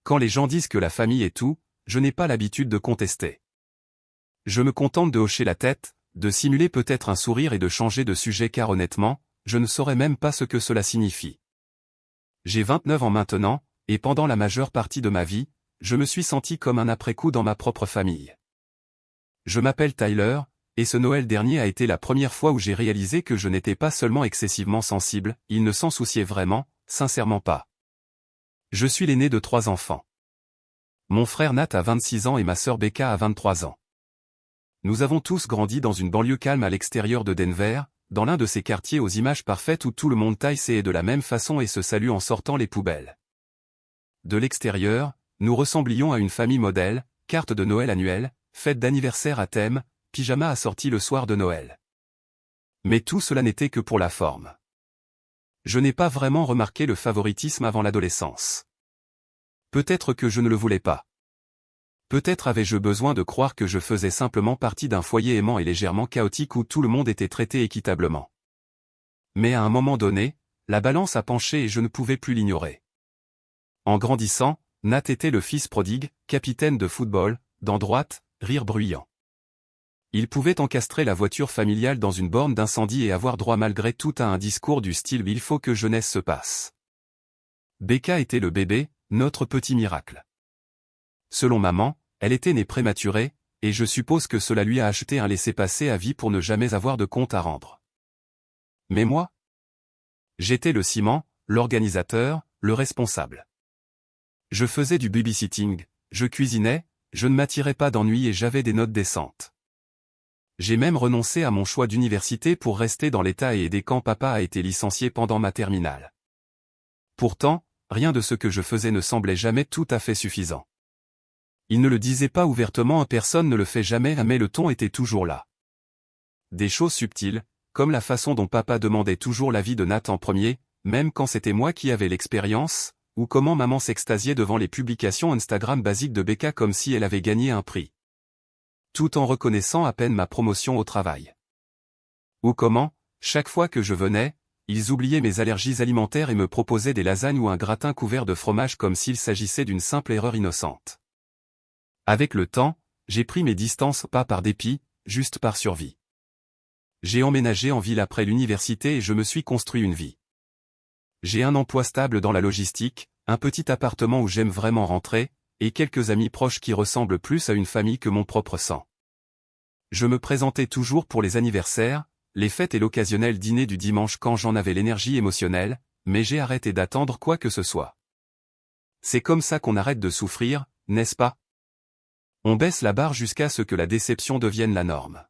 Quand les gens disent que la famille est tout, je n'ai pas l'habitude de contester. Je me contente de hocher la tête, de simuler peut-être un sourire et de changer de sujet car honnêtement, je ne saurais même pas ce que cela signifie. J'ai 29 ans maintenant, et pendant la majeure partie de ma vie, je me suis senti comme un après-coup dans ma propre famille. Je m'appelle Tyler, et ce Noël dernier a été la première fois où j'ai réalisé que je n'étais pas seulement excessivement sensible, il ne s'en souciait vraiment, sincèrement pas. Je suis l'aîné de 3 enfants. Mon frère Nat a 26 ans et ma sœur Becca a 23 ans. Nous avons tous grandi dans une banlieue calme à l'extérieur de Denver, dans l'un de ces quartiers aux images parfaites où tout le monde taille ses haies de la même façon et se salue en sortant les poubelles. De l'extérieur, nous ressemblions à une famille modèle, carte de Noël annuelle, fête d'anniversaire à thème, pyjama assorti le soir de Noël. Mais tout cela n'était que pour la forme. Je n'ai pas vraiment remarqué le favoritisme avant l'adolescence. Peut-être que je ne le voulais pas. Peut-être avais-je besoin de croire que je faisais simplement partie d'un foyer aimant et légèrement chaotique où tout le monde était traité équitablement. Mais à un moment donné, la balance a penché et je ne pouvais plus l'ignorer. En grandissant, Nat était le fils prodigue, capitaine de football, dents droites, rire bruyant. Il pouvait encastrer la voiture familiale dans une borne d'incendie et avoir droit malgré tout à un discours du style « il faut que jeunesse se passe ». Becca était le bébé, notre petit miracle. Selon maman, elle était née prématurée, et je suppose que cela lui a acheté un laissez-passer à vie pour ne jamais avoir de compte à rendre. Mais moi? J'étais le ciment, l'organisateur, le responsable. Je faisais du babysitting, je cuisinais, je ne m'attirais pas d'ennui et j'avais des notes décentes. J'ai même renoncé à mon choix d'université pour rester dans l'État et aider quand papa a été licencié pendant ma terminale. Pourtant, rien de ce que je faisais ne semblait jamais tout à fait suffisant. Il ne le disait pas ouvertement, personne ne le fait jamais, mais le ton était toujours là. Des choses subtiles, comme la façon dont papa demandait toujours l'avis de Nat en premier, même quand c'était moi qui avais l'expérience, ou comment maman s'extasiait devant les publications Instagram basiques de Becca comme si elle avait gagné un prix. Tout en reconnaissant à peine ma promotion au travail. Ou comment, chaque fois que je venais, ils oubliaient mes allergies alimentaires et me proposaient des lasagnes ou un gratin couvert de fromage comme s'il s'agissait d'une simple erreur innocente. Avec le temps, j'ai pris mes distances pas par dépit, juste par survie. J'ai emménagé en ville après l'université et je me suis construit une vie. J'ai un emploi stable dans la logistique, un petit appartement où j'aime vraiment rentrer, et quelques amis proches qui ressemblent plus à une famille que mon propre sang. Je me présentais toujours pour les anniversaires, les fêtes et l'occasionnel dîner du dimanche quand j'en avais l'énergie émotionnelle, mais j'ai arrêté d'attendre quoi que ce soit. C'est comme ça qu'on arrête de souffrir, n'est-ce pas? On baisse la barre jusqu'à ce que la déception devienne la norme.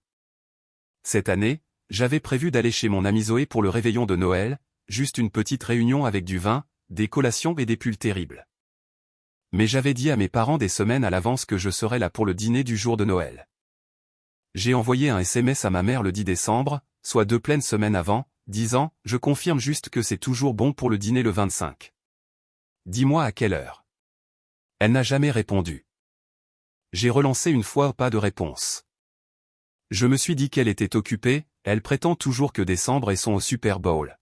Cette année, j'avais prévu d'aller chez mon amie Zoé pour le réveillon de Noël, juste une petite réunion avec du vin, des collations et des pulls terribles. Mais j'avais dit à mes parents des semaines à l'avance que je serais là pour le dîner du jour de Noël. J'ai envoyé un SMS à ma mère le 10 décembre, soit 2 pleines semaines avant, disant « Je confirme juste que c'est toujours bon pour le dîner le 25. Dis-moi à quelle heure. » Elle n'a jamais répondu. J'ai relancé une fois, pas de réponse. Je me suis dit qu'elle était occupée, elle prétend toujours que décembre est son Super Bowl.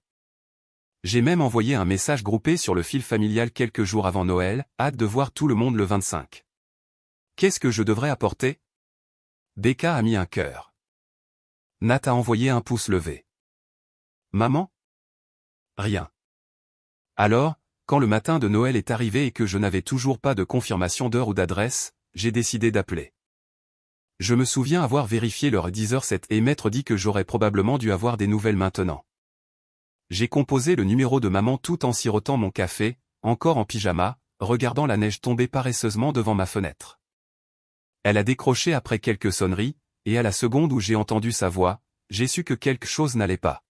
J'ai même envoyé un message groupé sur le fil familial quelques jours avant Noël, hâte de voir tout le monde le 25. Qu'est-ce que je devrais apporter? Becca a mis un cœur. Nat a envoyé un pouce levé. Maman? Rien. Alors, quand le matin de Noël est arrivé et que je n'avais toujours pas de confirmation d'heure ou d'adresse, j'ai décidé d'appeler. Je me souviens avoir vérifié l'heure 10h07 et m'être dit que j'aurais probablement dû avoir des nouvelles maintenant. J'ai composé le numéro de maman tout en sirotant mon café, encore en pyjama, regardant la neige tomber paresseusement devant ma fenêtre. Elle a décroché après quelques sonneries, et à la seconde où j'ai entendu sa voix, j'ai su que quelque chose n'allait pas.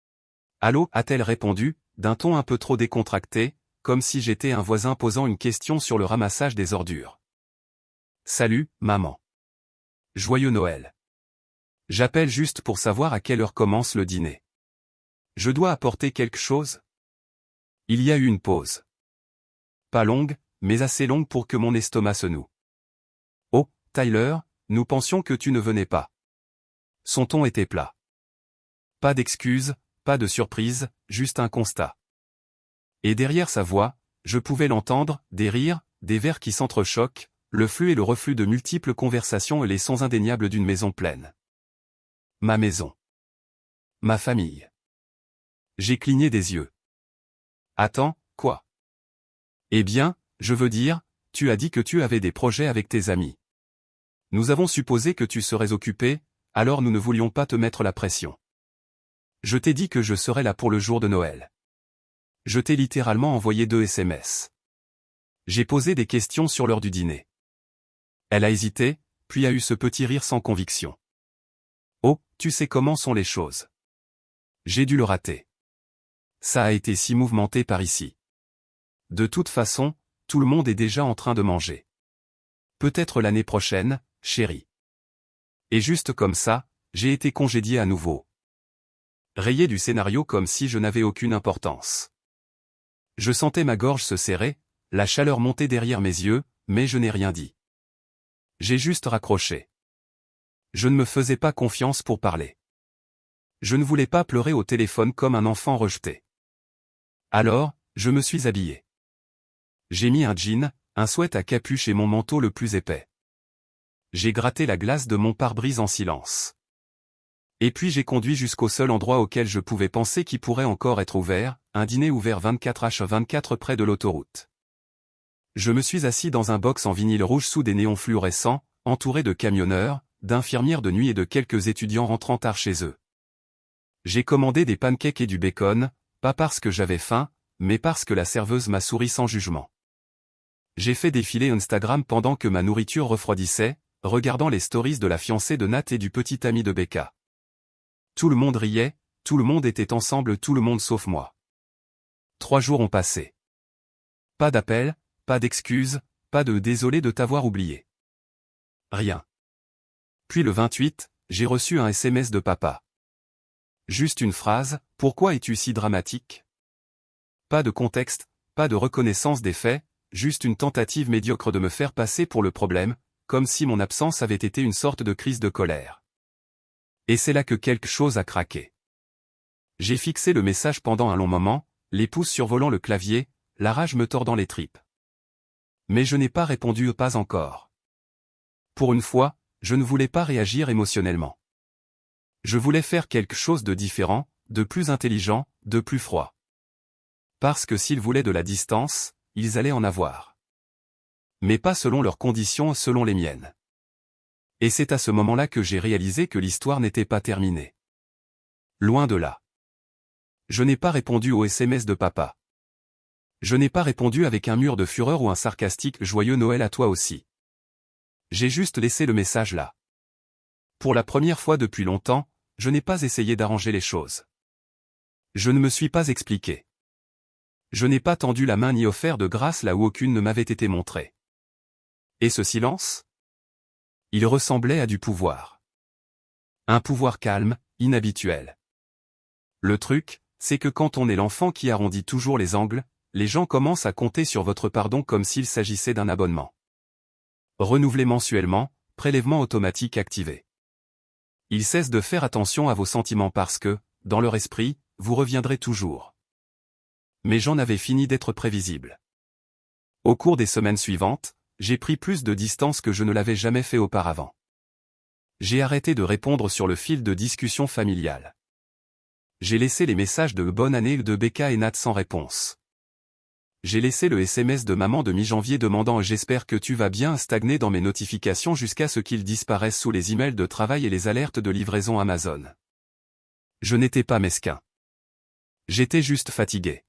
« Allô » a-t-elle répondu, d'un ton un peu trop décontracté, comme si j'étais un voisin posant une question sur le ramassage des ordures. « Salut, maman. Joyeux Noël. J'appelle juste pour savoir à quelle heure commence le dîner. Je dois apporter quelque chose ? » Il y a eu une pause. Pas longue, mais assez longue pour que mon estomac se noue. « Oh, Tyler, nous pensions que tu ne venais pas. » Son ton était plat. Pas d'excuses, pas de surprise, juste un constat. Et derrière sa voix, je pouvais l'entendre, des rires, des verres qui s'entrechoquent, le flux et le reflux de multiples conversations et les sons indéniables d'une maison pleine. Ma maison. Ma famille. J'ai cligné des yeux. Attends, quoi? Eh bien, je veux dire, tu as dit que tu avais des projets avec tes amis. Nous avons supposé que tu serais occupé, alors nous ne voulions pas te mettre la pression. Je t'ai dit que je serais là pour le jour de Noël. Je t'ai littéralement envoyé 2 SMS. J'ai posé des questions sur l'heure du dîner. Elle a hésité, puis a eu ce petit rire sans conviction. Oh, tu sais comment sont les choses. J'ai dû le rater. Ça a été si mouvementé par ici. De toute façon, tout le monde est déjà en train de manger. Peut-être l'année prochaine, chérie. Et juste comme ça, j'ai été congédié à nouveau. Rayé du scénario comme si je n'avais aucune importance. Je sentais ma gorge se serrer, la chaleur monter derrière mes yeux, mais je n'ai rien dit. J'ai juste raccroché. Je ne me faisais pas confiance pour parler. Je ne voulais pas pleurer au téléphone comme un enfant rejeté. Alors, je me suis habillé. J'ai mis un jean, un sweat à capuche et mon manteau le plus épais. J'ai gratté la glace de mon pare-brise en silence. Et puis j'ai conduit jusqu'au seul endroit auquel je pouvais penser qui pourrait encore être ouvert, un dîner ouvert 24h24 près de l'autoroute. Je me suis assis dans un box en vinyle rouge sous des néons fluorescents, entouré de camionneurs, d'infirmières de nuit et de quelques étudiants rentrant tard chez eux. J'ai commandé des pancakes et du bacon, pas parce que j'avais faim, mais parce que la serveuse m'a souri sans jugement. J'ai fait défiler Instagram pendant que ma nourriture refroidissait, regardant les stories de la fiancée de Nat et du petit ami de Becca. Tout le monde riait, tout le monde était ensemble, tout le monde sauf moi. 3 jours ont passé. Pas d'appel, pas d'excuses, pas de « désolé de t'avoir oublié ». Rien. Puis le 28, j'ai reçu un SMS de papa. Juste une phrase, « Pourquoi es-tu si dramatique ?» Pas de contexte, pas de reconnaissance des faits, juste une tentative médiocre de me faire passer pour le problème, comme si mon absence avait été une sorte de crise de colère. Et c'est là que quelque chose a craqué. J'ai fixé le message pendant un long moment, les pouces survolant le clavier, la rage me tordant les tripes. Mais je n'ai pas répondu, pas encore. Pour une fois, je ne voulais pas réagir émotionnellement. Je voulais faire quelque chose de différent, de plus intelligent, de plus froid. Parce que s'ils voulaient de la distance, ils allaient en avoir. Mais pas selon leurs conditions, selon les miennes. Et c'est à ce moment-là que j'ai réalisé que l'histoire n'était pas terminée. Loin de là. Je n'ai pas répondu au SMS de papa. Je n'ai pas répondu avec un mur de fureur ou un sarcastique « Joyeux Noël à toi aussi ». J'ai juste laissé le message là. Pour la première fois depuis longtemps, je n'ai pas essayé d'arranger les choses. Je ne me suis pas expliqué. Je n'ai pas tendu la main ni offert de grâce là où aucune ne m'avait été montrée. Et ce silence ? Il ressemblait à du pouvoir. Un pouvoir calme, inhabituel. Le truc, c'est que quand on est l'enfant qui arrondit toujours les angles, les gens commencent à compter sur votre pardon comme s'il s'agissait d'un abonnement. Renouvelé mensuellement, prélèvement automatique activé. Ils cessent de faire attention à vos sentiments parce que, dans leur esprit, vous reviendrez toujours. Mais j'en avais fini d'être prévisible. Au cours des semaines suivantes, j'ai pris plus de distance que je ne l'avais jamais fait auparavant. J'ai arrêté de répondre sur le fil de discussion familiale. J'ai laissé les messages de bonne année de Becca et Nat sans réponse. J'ai laissé le SMS de maman de mi-janvier demandant « J'espère que tu vas bien » stagner dans mes notifications jusqu'à ce qu'ils disparaissent sous les emails de travail et les alertes de livraison Amazon. Je n'étais pas mesquin. J'étais juste fatigué.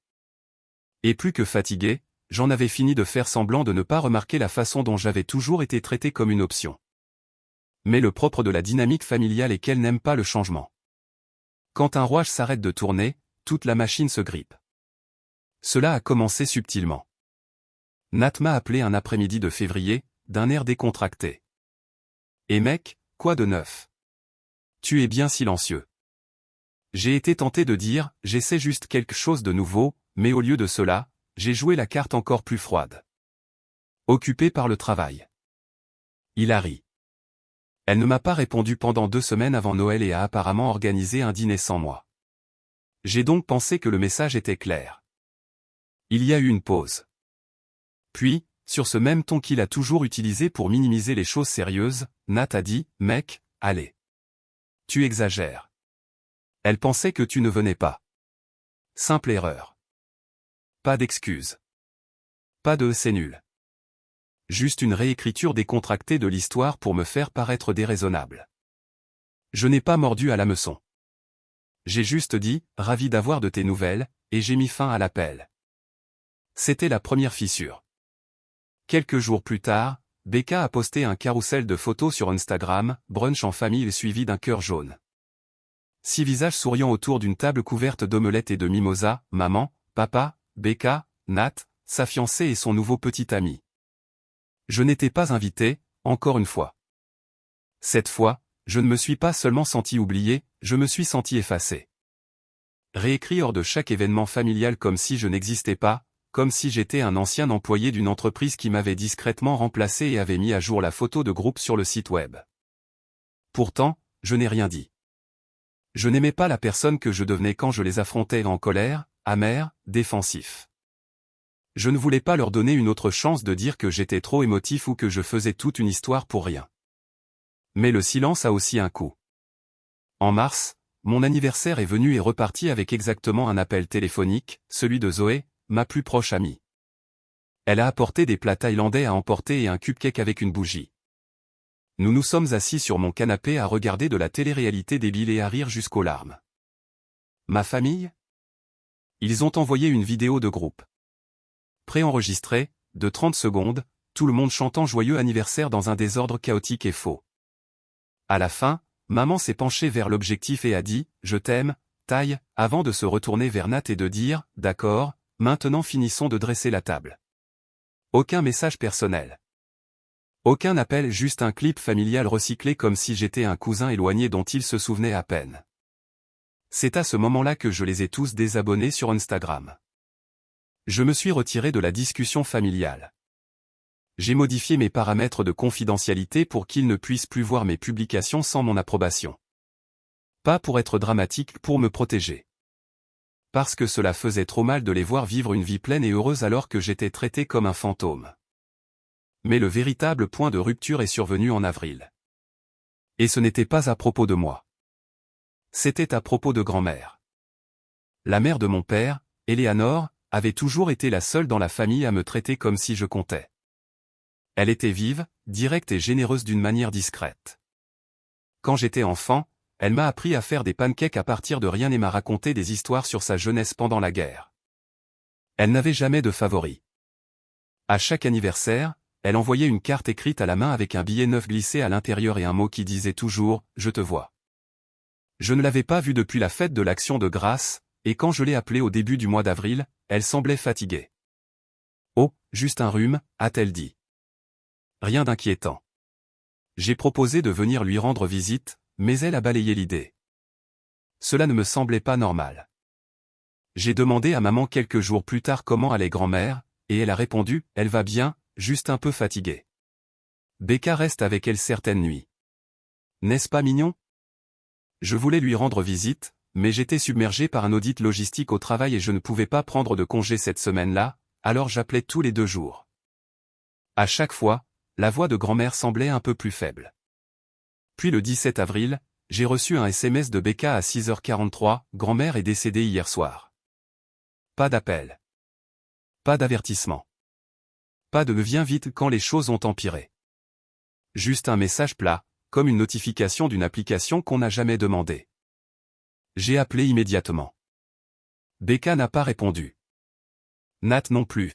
Et plus que fatigué, j'en avais fini de faire semblant de ne pas remarquer la façon dont j'avais toujours été traité comme une option. Mais le propre de la dynamique familiale est qu'elle n'aime pas le changement. Quand un rouage s'arrête de tourner, toute la machine se grippe. Cela a commencé subtilement. Nat m'a appelé un après-midi de février, d'un air décontracté. « Et mec, quoi de neuf ? Tu es bien silencieux. » J'ai été tenté de dire « J'essaie juste quelque chose de nouveau », mais au lieu de cela, j'ai joué la carte encore plus froide. Occupé par le travail. Il a ri. Elle ne m'a pas répondu pendant 2 semaines avant Noël et a apparemment organisé un dîner sans moi. J'ai donc pensé que le message était clair. Il y a eu une pause. Puis, Sur ce même ton qu'il a toujours utilisé pour minimiser les choses sérieuses, Nat a dit, « Mec, allez. Tu exagères. Elle pensait que tu ne venais pas. Simple erreur. Pas d'excuse. Pas de c'est nul. Juste une réécriture décontractée de l'histoire pour me faire paraître déraisonnable. Je n'ai pas mordu à l'hameçon. J'ai juste dit, ravi d'avoir de tes nouvelles, et j'ai mis fin à l'appel. C'était la première fissure. Quelques jours plus tard, Becca a posté un carrousel de photos sur Instagram, brunch en famille suivi d'un cœur jaune. 6 visages souriants autour d'une table couverte d'omelettes et de mimosas, maman, papa, Becca, Nat, sa fiancée et son nouveau petit ami. Je n'étais pas invité, encore une fois. Cette fois, je ne me suis pas seulement senti oublié, je me suis senti effacé. Réécrit hors de chaque événement familial comme si je n'existais pas, comme si j'étais un ancien employé d'une entreprise qui m'avait discrètement remplacé et avait mis à jour la photo de groupe sur le site web. Pourtant, je n'ai rien dit. Je n'aimais pas la personne que je devenais quand je les affrontais en colère, amer, défensif. Je ne voulais pas leur donner une autre chance de dire que j'étais trop émotif ou que je faisais toute une histoire pour rien. Mais le silence a aussi un coût. En mars, mon anniversaire est venu et reparti avec exactement un appel téléphonique, celui de Zoé, ma plus proche amie. Elle a apporté des plats thaïlandais à emporter et un cupcake avec une bougie. Nous nous sommes assis sur mon canapé à regarder de la télé-réalité débile et à rire jusqu'aux larmes. Ma famille ? Ils ont envoyé une vidéo de groupe. Préenregistrée, de 30 secondes, tout le monde chantant joyeux anniversaire dans un désordre chaotique et faux. À la fin, maman s'est penchée vers l'objectif et a dit « Je t'aime, Thaï », avant de se retourner vers Nat et de dire « D'accord, maintenant finissons de dresser la table ». Aucun message personnel. Aucun appel, juste un clip familial recyclé comme si j'étais un cousin éloigné dont ils se souvenaient à peine. C'est à ce moment-là que je les ai tous désabonnés sur Instagram. Je me suis retiré de la discussion familiale. J'ai modifié mes paramètres de confidentialité pour qu'ils ne puissent plus voir mes publications sans mon approbation. Pas pour être dramatique, pour me protéger. Parce que cela faisait trop mal de les voir vivre une vie pleine et heureuse alors que j'étais traité comme un fantôme. Mais le véritable point de rupture est survenu en avril. Et ce n'était pas à propos de moi. C'était à propos de grand-mère. La mère de mon père, Eleanor, avait toujours été la seule dans la famille à me traiter comme si je comptais. Elle était vive, directe et généreuse d'une manière discrète. Quand j'étais enfant, elle m'a appris à faire des pancakes à partir de rien et m'a raconté des histoires sur sa jeunesse pendant la guerre. Elle n'avait jamais de favoris. À chaque anniversaire, elle envoyait une carte écrite à la main avec un billet neuf glissé à l'intérieur et un mot qui disait toujours « Je te vois ». Je ne l'avais pas vue depuis la fête de l'Action de grâce, et quand je l'ai appelée au début du mois d'avril, elle semblait fatiguée. « Oh, juste un rhume », a-t-elle dit. Rien d'inquiétant. J'ai proposé de venir lui rendre visite, mais elle a balayé l'idée. Cela ne me semblait pas normal. J'ai demandé à maman quelques jours plus tard comment allait grand-mère, et elle a répondu « Elle va bien, juste un peu fatiguée. Becca reste avec elle certaines nuits. N'est-ce pas mignon ? Je voulais lui rendre visite, mais j'étais submergé par un audit logistique au travail et je ne pouvais pas prendre de congé cette semaine-là, alors j'appelais tous les 2 jours. À chaque fois, la voix de grand-mère semblait un peu plus faible. Puis le 17 avril, j'ai reçu un SMS de Becca à 6h43, grand-mère est décédée hier soir. Pas d'appel. Pas d'avertissement. Pas de « viens vite » quand les choses ont empiré. Juste un message plat, comme une notification d'une application qu'on n'a jamais demandée. J'ai appelé immédiatement. Becca n'a pas répondu. Nat non plus.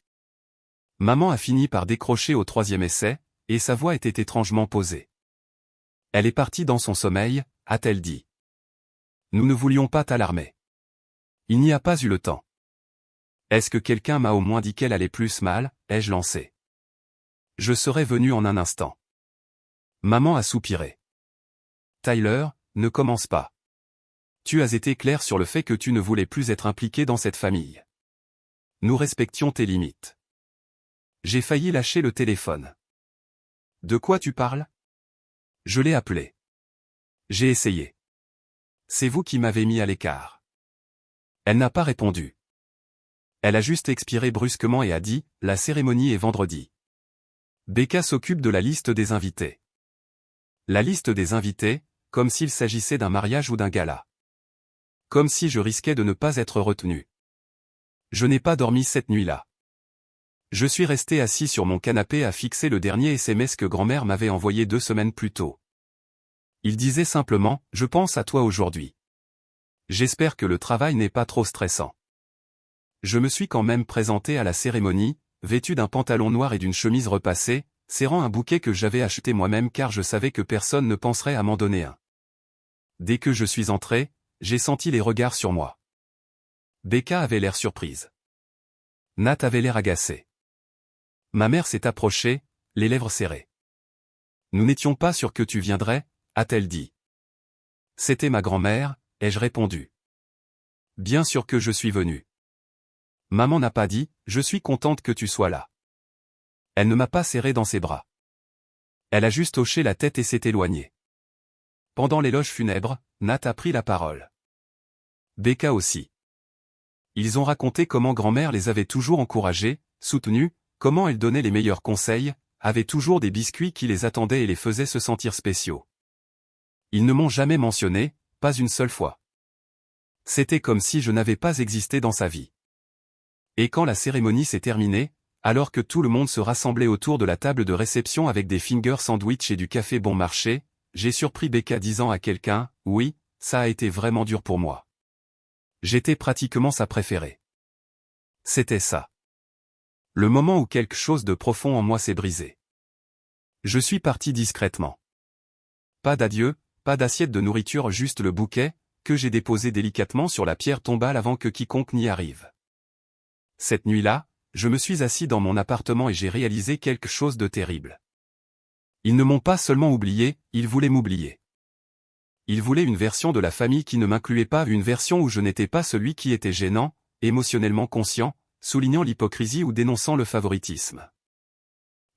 Maman a fini par décrocher au 3e essai, et sa voix était étrangement posée. Elle est partie dans son sommeil, a-t-elle dit. Nous ne voulions pas t'alarmer. Il n'y a pas eu le temps. Est-ce que quelqu'un m'a au moins dit qu'elle allait plus mal, ai-je lancé. Je serais venu en un instant. Maman a soupiré. Tyler, ne commence pas. Tu as été clair sur le fait que tu ne voulais plus être impliqué dans cette famille. Nous respections tes limites. J'ai failli lâcher le téléphone. De quoi tu parles ? Je l'ai appelé. J'ai essayé. C'est vous qui m'avez mis à l'écart. Elle n'a pas répondu. Elle a juste expiré brusquement et a dit, la cérémonie est vendredi. Becca s'occupe de la liste des invités. La liste des invités, comme s'il s'agissait d'un mariage ou d'un gala. Comme si je risquais de ne pas être retenu. Je n'ai pas dormi cette nuit-là. Je suis resté assis sur mon canapé à fixer le dernier SMS que grand-mère m'avait envoyé 2 semaines plus tôt. Il disait simplement « Je pense à toi aujourd'hui. J'espère que le travail n'est pas trop stressant. » Je me suis quand même présenté à la cérémonie, vêtu d'un pantalon noir et d'une chemise repassée, serrant un bouquet que j'avais acheté moi-même car je savais que personne ne penserait à m'en donner un. Dès que je suis entré, j'ai senti les regards sur moi. Becca avait l'air surprise. Nat avait l'air agacé. Ma mère s'est approchée, les lèvres serrées. « Nous n'étions pas sûrs que tu viendrais, » a-t-elle dit. « C'était ma grand-mère, » ai-je répondu. « Bien sûr que je suis venu. » Maman n'a pas dit « Je suis contente que tu sois là. » Elle ne m'a pas serré dans ses bras. Elle a juste hoché la tête et s'est éloignée. Pendant l'éloge funèbre, Nat a pris la parole. Becca aussi. Ils ont raconté comment grand-mère les avait toujours encouragés, soutenus, comment elle donnait les meilleurs conseils, avait toujours des biscuits qui les attendaient et les faisaient se sentir spéciaux. Ils ne m'ont jamais mentionné, pas une seule fois. C'était comme si je n'avais pas existé dans sa vie. Et quand la cérémonie s'est terminée, alors que tout le monde se rassemblait autour de la table de réception avec des finger sandwich et du café bon marché, j'ai surpris Becca disant à quelqu'un « Oui, ça a été vraiment dur pour moi. » J'étais pratiquement sa préférée. C'était ça. Le moment où quelque chose de profond en moi s'est brisé. Je suis parti discrètement. Pas d'adieu, pas d'assiette de nourriture, juste le bouquet, que j'ai déposé délicatement sur la pierre tombale avant que quiconque n'y arrive. Cette nuit-là, je me suis assis dans mon appartement et j'ai réalisé quelque chose de terrible. Ils ne m'ont pas seulement oublié, ils voulaient m'oublier. Ils voulaient une version de la famille qui ne m'incluait pas, une version où je n'étais pas celui qui était gênant, émotionnellement conscient, soulignant l'hypocrisie ou dénonçant le favoritisme.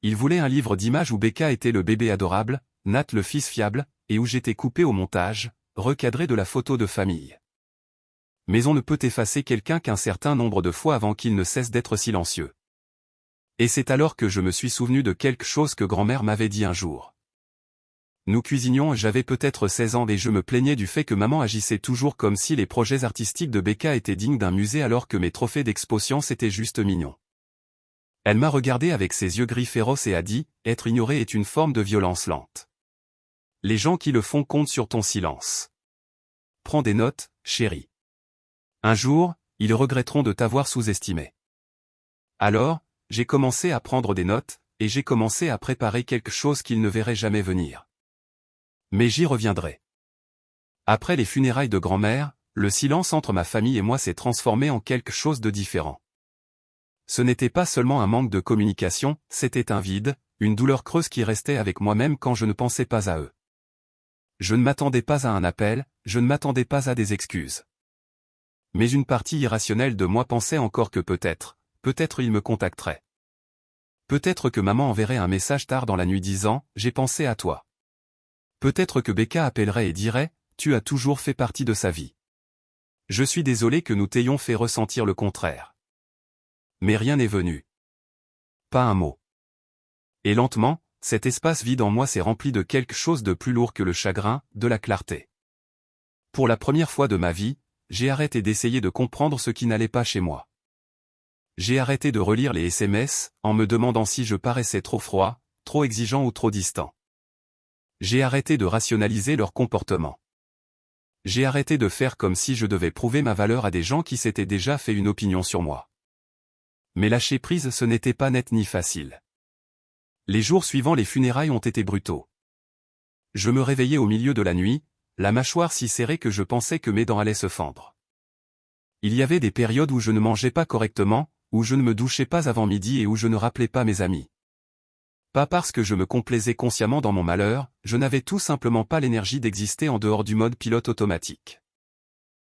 Ils voulaient un livre d'images où Becca était le bébé adorable, Nat le fils fiable, et où j'étais coupé au montage, recadré de la photo de famille. Mais on ne peut effacer quelqu'un qu'un certain nombre de fois avant qu'il ne cesse d'être silencieux. Et c'est alors que je me suis souvenu de quelque chose que grand-mère m'avait dit un jour. Nous cuisinions, j'avais peut-être 16 ans et je me plaignais du fait que maman agissait toujours comme si les projets artistiques de Becca étaient dignes d'un musée alors que mes trophées d'expo science étaient juste mignons. Elle m'a regardé avec ses yeux gris féroces et a dit « Être ignoré est une forme de violence lente. Les gens qui le font comptent sur ton silence. Prends des notes, chérie. Un jour, ils regretteront de t'avoir sous-estimé. » Alors, j'ai commencé à prendre des notes, et j'ai commencé à préparer quelque chose qu'ils ne verraient jamais venir. Mais j'y reviendrai. Après les funérailles de grand-mère, le silence entre ma famille et moi s'est transformé en quelque chose de différent. Ce n'était pas seulement un manque de communication, c'était un vide, une douleur creuse qui restait avec moi-même quand je ne pensais pas à eux. Je ne m'attendais pas à un appel, je ne m'attendais pas à des excuses. Mais une partie irrationnelle de moi pensait encore que peut-être ils me contacteraient. Peut-être que maman enverrait un message tard dans la nuit disant « J'ai pensé à toi ». Peut-être que Becca appellerait et dirait « Tu as toujours fait partie de sa vie. Je suis désolé que nous t'ayons fait ressentir le contraire. » Mais rien n'est venu. Pas un mot. Et lentement, cet espace vide en moi s'est rempli de quelque chose de plus lourd que le chagrin, de la clarté. Pour la première fois de ma vie, j'ai arrêté d'essayer de comprendre ce qui n'allait pas chez moi. J'ai arrêté de relire les SMS, en me demandant si je paraissais trop froid, trop exigeant ou trop distant. J'ai arrêté de rationaliser leur comportement. J'ai arrêté de faire comme si je devais prouver ma valeur à des gens qui s'étaient déjà fait une opinion sur moi. Mais lâcher prise, ce n'était pas net ni facile. Les jours suivant les funérailles ont été brutaux. Je me réveillais au milieu de la nuit, la mâchoire si serrée que je pensais que mes dents allaient se fendre. Il y avait des périodes où je ne mangeais pas correctement, où je ne me douchais pas avant midi et où je ne rappelais pas mes amis. Pas parce que je me complaisais consciemment dans mon malheur, je n'avais tout simplement pas l'énergie d'exister en dehors du mode pilote automatique.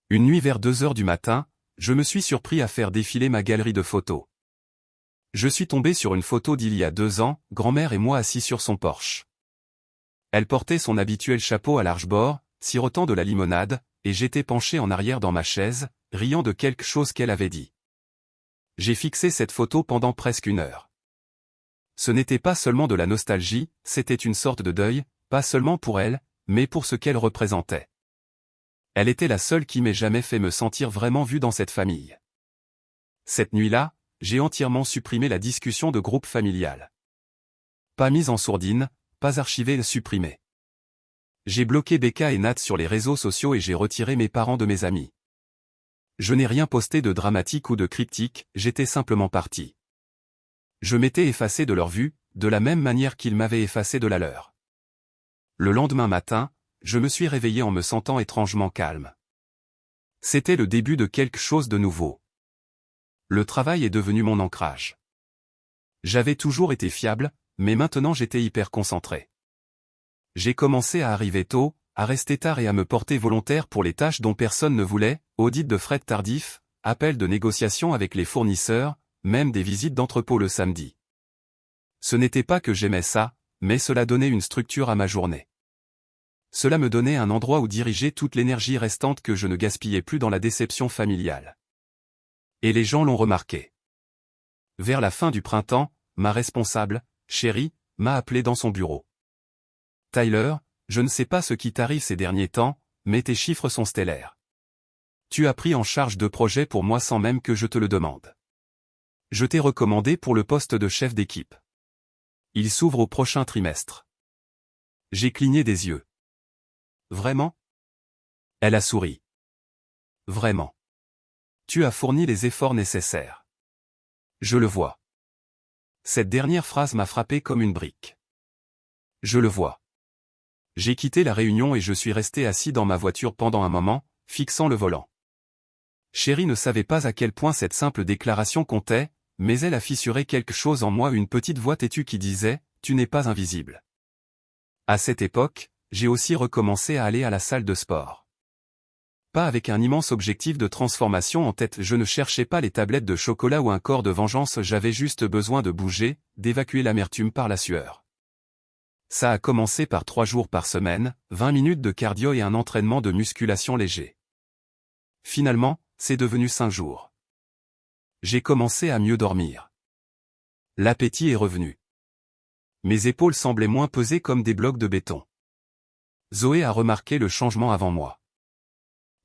Une nuit vers 2 heures du matin, je me suis surpris à faire défiler ma galerie de photos. Je suis tombé sur une photo d'il y a 2 ans, grand-mère et moi assis sur son porche. Elle portait son habituel chapeau à large bord, sirotant de la limonade, et j'étais penché en arrière dans ma chaise, riant de quelque chose qu'elle avait dit. J'ai fixé cette photo pendant presque 1 heure. Ce n'était pas seulement de la nostalgie, c'était une sorte de deuil, pas seulement pour elle, mais pour ce qu'elle représentait. Elle était la seule qui m'ait jamais fait me sentir vraiment vu dans cette famille. Cette nuit-là, j'ai entièrement supprimé la discussion de groupe familial. Pas mise en sourdine, pas archivée, supprimée. J'ai bloqué Becca et Nat sur les réseaux sociaux et j'ai retiré mes parents de mes amis. Je n'ai rien posté de dramatique ou de cryptique, j'étais simplement parti. Je m'étais effacé de leur vue, de la même manière qu'ils m'avaient effacé de la leur. Le lendemain matin, je me suis réveillé en me sentant étrangement calme. C'était le début de quelque chose de nouveau. Le travail est devenu mon ancrage. J'avais toujours été fiable, mais maintenant j'étais hyper concentré. J'ai commencé à arriver tôt, à rester tard et à me porter volontaire pour les tâches dont personne ne voulait, audit de fret tardif, appel de négociation avec les fournisseurs, même des visites d'entrepôt le samedi. Ce n'était pas que j'aimais ça, mais cela donnait une structure à ma journée. Cela me donnait un endroit où diriger toute l'énergie restante que je ne gaspillais plus dans la déception familiale. Et les gens l'ont remarqué. Vers la fin du printemps, ma responsable, Chérie, m'a appelé dans son bureau. Tyler, je ne sais pas ce qui t'arrive ces derniers temps, mais tes chiffres sont stellaires. Tu as pris en charge 2 projets pour moi sans même que je te le demande. Je t'ai recommandé pour le poste de chef d'équipe. Il s'ouvre au prochain trimestre. J'ai cligné des yeux. Vraiment? Elle a souri. Vraiment. Tu as fourni les efforts nécessaires. Je le vois. Cette dernière phrase m'a frappé comme une brique. Je le vois. J'ai quitté la réunion et je suis resté assis dans ma voiture pendant un moment, fixant le volant. Chérie ne savait pas à quel point cette simple déclaration comptait, mais elle a fissuré quelque chose en moi, une petite voix têtue qui disait « Tu n'es pas invisible ». À cette époque, j'ai aussi recommencé à aller à la salle de sport. Pas avec un immense objectif de transformation en tête, je ne cherchais pas les tablettes de chocolat ou un corps de vengeance, j'avais juste besoin de bouger, d'évacuer l'amertume par la sueur. Ça a commencé par 3 jours par semaine, 20 minutes de cardio et un entraînement de musculation léger. Finalement, c'est devenu 5 jours. J'ai commencé à mieux dormir. L'appétit est revenu. Mes épaules semblaient moins pesées comme des blocs de béton. Zoé a remarqué le changement avant moi.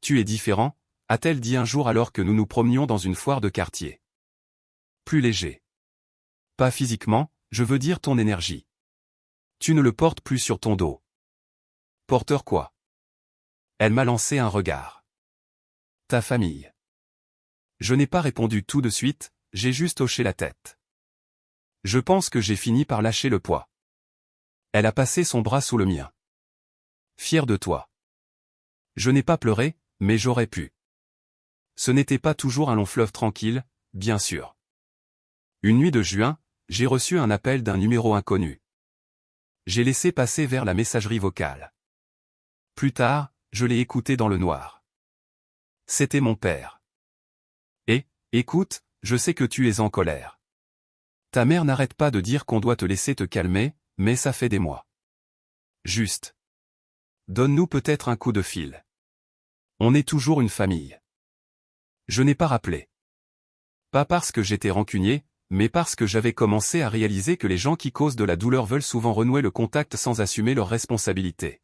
Tu es différent, a-t-elle dit un jour alors que nous nous promenions dans une foire de quartier. Plus léger. Pas physiquement, je veux dire ton énergie. Tu ne le portes plus sur ton dos. Porteur quoi? Elle m'a lancé un regard. Ta famille. Je n'ai pas répondu tout de suite, j'ai juste hoché la tête. Je pense que j'ai fini par lâcher le poids. Elle a passé son bras sous le mien. Fier de toi. Je n'ai pas pleuré, mais j'aurais pu. Ce n'était pas toujours un long fleuve tranquille, bien sûr. Une nuit de juin, j'ai reçu un appel d'un numéro inconnu. J'ai laissé passer vers la messagerie vocale. Plus tard, je l'ai écouté dans le noir. C'était mon père. Écoute, je sais que tu es en colère. Ta mère n'arrête pas de dire qu'on doit te laisser te calmer, mais ça fait des mois. Juste. Donne-nous peut-être un coup de fil. On est toujours une famille. Je n'ai pas rappelé. Pas parce que j'étais rancunier, mais parce que j'avais commencé à réaliser que les gens qui causent de la douleur veulent souvent renouer le contact sans assumer leurs responsabilités.